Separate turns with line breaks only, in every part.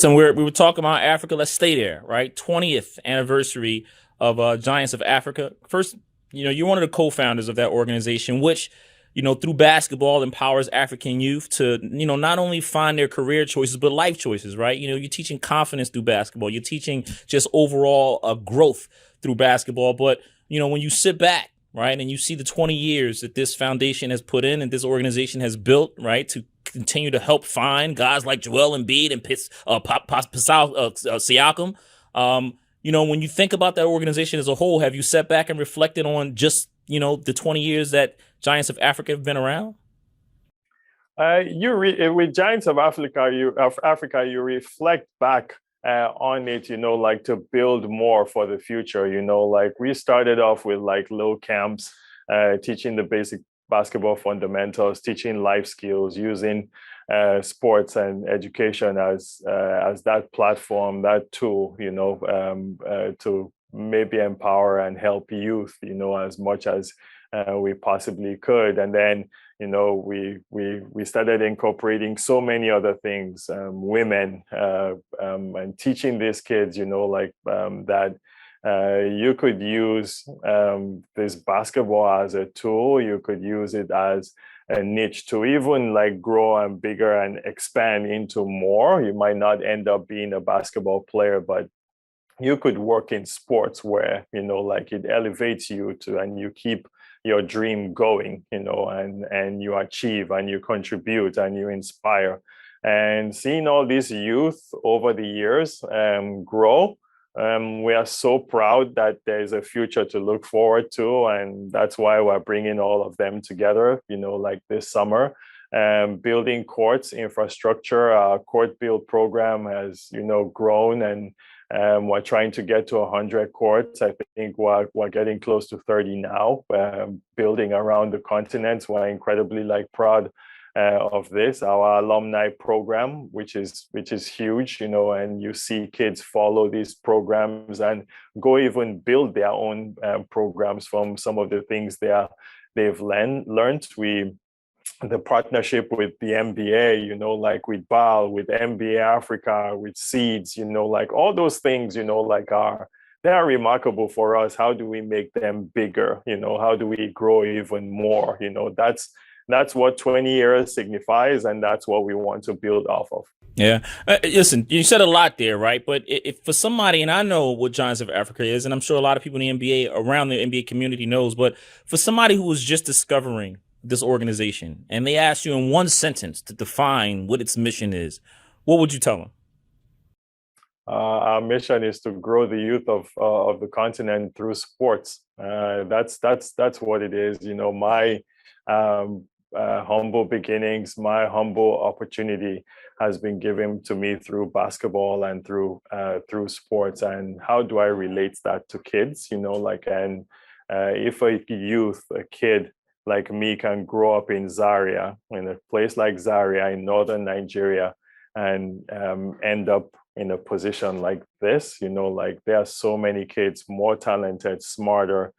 So we were talking about Africa. Let's stay there, right? 20th anniversary of Giants of Africa. First, you're one of the co-founders of that organization, which, through basketball empowers African youth to, not only find their career choices, but life choices, right? You're teaching confidence through basketball. You're teaching just overall growth through basketball. But, when you sit back, right, and you see the 20 years that this foundation has put in and this organization has built, right, to continue to help find guys like Joel Embiid and Pascal Siakam. When you think about that organization as a whole, have you sat back and reflected on just, the 20 years that Giants of Africa have been around?
With Giants of Africa, you reflect back on it, like to build more for the future. Like we started off with like low camps, teaching the basic basketball fundamentals, teaching life skills, using sports and education as that platform, that tool, to maybe empower and help youth, as much as we possibly could. And then, we started incorporating so many other things, women, and teaching these kids, that you could use this basketball as a tool. You could use it as a niche to even like grow and bigger and expand into more. You might not end up being a basketball player, but you could work in sports where, like it elevates you to, and you keep your dream going, and you achieve and you contribute and you inspire. And seeing all these youth over the years grow, we are so proud that there's a future to look forward to. And that's why we're bringing all of them together, like this summer. Building courts infrastructure. Our court build program has, grown, and we're trying to get to 100 courts. I think we're getting close to 30 now, building around the continent. We're incredibly proud of this. Our alumni program, which is huge, and you see kids follow these programs and go even build their own programs from some of the things they've learned. The partnership with the NBA, like with BAL, with NBA Africa, with Seeds, like all those things, they are remarkable for us. How do we make them bigger? How do we grow even more? That's what 20 years signifies, and that's what we want to build off of.
Yeah. Listen, you said a lot there, right? But if for somebody, and I know what Giants of Africa is, and I'm sure a lot of people in the NBA, around the NBA community knows, but for somebody who was just discovering this organization and they ask you in one sentence to define what its mission is, what would you tell them?
Our mission is to grow the youth of the continent through sports. That's what it is. My humble beginnings, my humble opportunity has been given to me through basketball and through sports. And how do I relate that to kids? And if a kid like me can grow up in Zaria, in a place like Zaria in northern Nigeria, and end up in a position like this, there are so many kids more talented, smarter,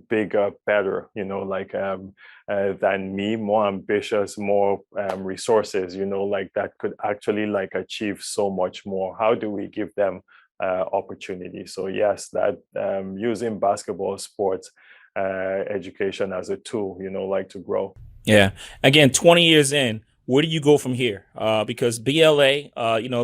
bigger, better, than me, more ambitious, more resources, that could actually achieve so much more. How do we give them opportunity? So yes, that using basketball, sports, education as a tool, to grow.
Yeah. Again, 20 years in, where do you go from here? Because BLA,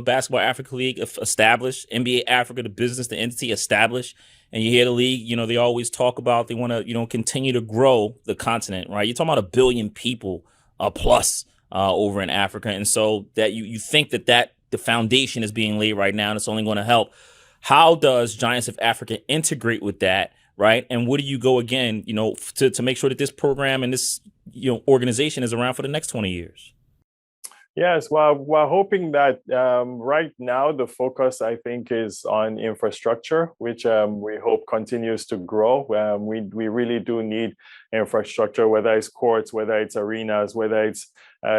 Basketball Africa League established, NBA Africa, the business, the entity established, and you hear the league, they always talk about they want to, continue to grow the continent, right? You're talking about 1 billion people plus over in Africa. And so that you think that the foundation is being laid right now and it's only going to help. How does Giants of Africa integrate with that? Right. And where do you go again, to make sure that this program and this, organization is around for the next 20 years?
Yes, well, we're hoping that right now the focus, I think, is on infrastructure, which we hope continues to grow. We really do need infrastructure, whether it's courts, whether it's arenas, whether it's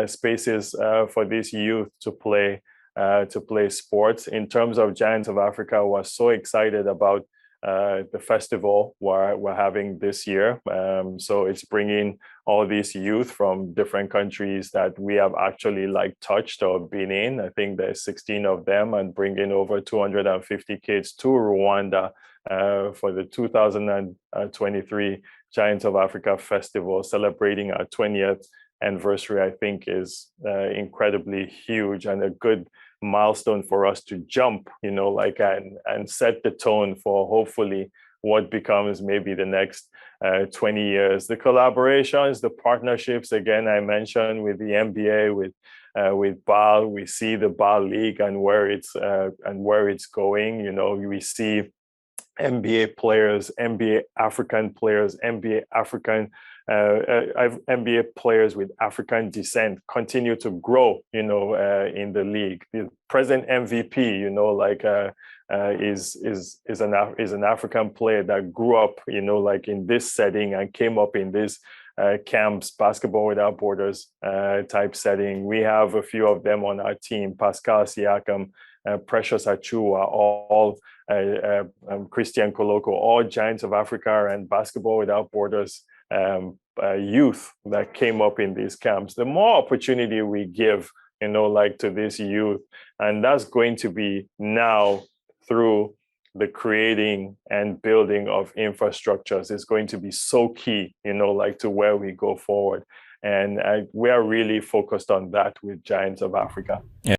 spaces for these youth to play sports. In terms of Giants of Africa, we're so excited about the festival we're having this year. So it's bringing all these youth from different countries that we have actually like touched or been in. I think there's 16 of them, and bringing over 250 kids to Rwanda for the 2023 Giants of Africa Festival, celebrating our 20th anniversary. I think is incredibly huge and a good milestone for us to jump, and set the tone for hopefully what becomes maybe the next 20 years. The collaborations, the partnerships, again, I mentioned with the NBA, with BAL, we see the BAL League and where it's going. We see NBA players, NBA African players, NBA players with African descent continue to grow, in the league. The present MVP, is an African player that grew up, in this setting and came up in this camps, Basketball Without Borders type setting. We have a few of them on our team: Pascal Siakam, Precious Achua, all Christian Koloko, all Giants of Africa and Basketball Without Borders youth that came up in these camps. The more opportunity we give, to this youth, and that's going to be now through the creating and building of infrastructures, is going to be so key, to where we go forward. And we are really focused on that with Giants of Africa.
Yeah.